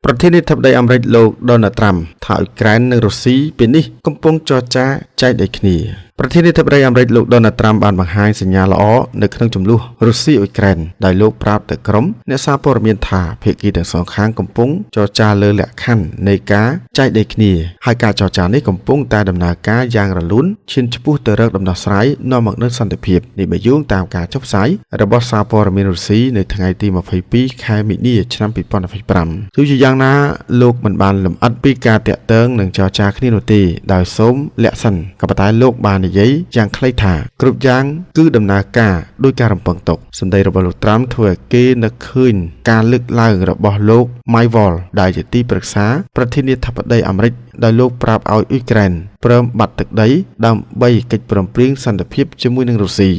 ប្រធានាធិបតីអាមេរិកលោក Donald Trump ថាអ៊ុយក្រែននិងរុស្ស៊ីពេលនេះកំពុងចរចាចែកដីគ្នាប្រធានាធិបតីអាមេរិកលោក Donald Trump បានបង្ហាញសញ្ញាល្អនៅក្នុងចំនួនរុស្ស៊ីអ៊ុយក្រែនដោយលោកប្រាប់ទៅក្រុមអ្នកសារព័ត៌មានថាភាគីទាំងសងខាងកំពុងចរចាលើលក្ខខណ្ឌនៃការចែកដីគ្នាហើយការចរចានេះកំពុងតែដំណើរការយ៉ាងរលូនឈានឆ្ពោះទៅរកដំណោះស្រាយនាំមកនូវសន្តិភាពនេះបើយោងតាមការចុះផ្សាយរបស់សារព័ត៌មានរុស្ស៊ីនៅថ្ងៃទី22ខែមីនាឆ្នាំ2025ទោះជាយ៉ាងណាលោកមិនបានលម្អិតពីការតាក់ទងនិងចរចាគ្នានោះទេដោយសូមលាក់សិនក៏ប៉ុន្តែលោកបាននិយាយយ៉ាងខ្លីថាគ្រប់យ៉ាងគឺដំណើរការដោយការរំពឹងទុកសម្ដីរបស់លោកត្រាំធ្វើឲ្យគេនឹកឃើញការលើកឡើងរបស់លោក Mike Waltz ដែលជាទីប្រឹក្សាប្រធានាធិបតីអាមេរិកដោយលោកប្រាប់ឲ្យអ៊ុយក្រែនព្រមបាត់ទឹកដីដើម្បីកិច្ចព្រមព្រៀងសន្តិភាពជាមួយនឹងរុស្ស៊ី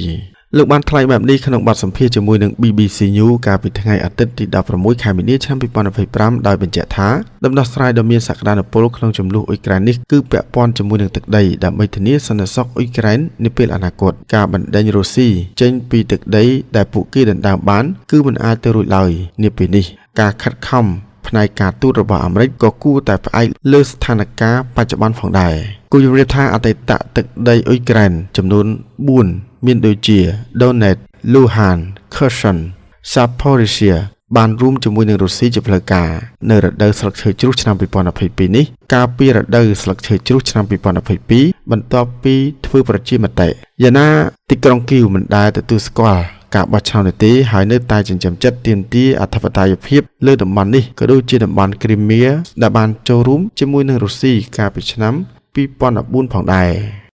លោកបានថ្លែងបែបនេះក្នុងបទសម្ភាសន៍ជាមួយនឹង BBC News កាលពីថ្ងៃអាទិត្យទី16ខែមីនាឆ្នាំ2025ដោយបញ្ជាក់ថាដំណោះស្រាយដ៏មានសក្តានុពលក្នុងចំនួនអ៊ុយក្រែននេះគឺពាក់ព័ន្ធជាមួយនឹងទឹកដីដើម្បីធានាសន្តិសុខអ៊ុយក្រែននាពេលអនាគតការបណ្ដេញរុស្ស៊ីចេញពីទឹកដីដែលពួកគេដណ្ដើមបានគឺមិនអាចទៅរួចឡើយនាពេលនេះការខិតខំផ្នែកការទូតរបស់អាមេរិកក៏គួរតែផ្អែកលើស្ថានភាពបច្ចុប្បន្នផងដែរគូជម្រាបថាអតីតទឹកដីអ៊ុយក្រែនចំនួន4មានដូចជា Donetsk, Luhansk, Kherson, Zaporizhzhia បានរួមជាមួយនឹងរុស្ស៊ីជាផ្លូវការនៅរដូវស្លឹកឈើជ្រុះឆ្នាំ2022នេះកាលពីរដូវស្លឹកឈើជ្រុះឆ្នាំ2022បន្ទាប់ពីធ្វើប្រជាមតិយ៉ាងណាទីក្រុងគីវមិនដែលទទួលស្គាល់ការបោះឆ្នោតនេះទេហើយនៅតែចិញ្ចឹមចិត្តទាមទារអធិបតេយ្យភាពលើតំបន់នេះក៏ដូចជាតំបន់គ្រីមៀដែលបានចូលរួមជាមួយនឹងរុស្ស៊ីកាលពីឆ្នាំ2014ផងដែរ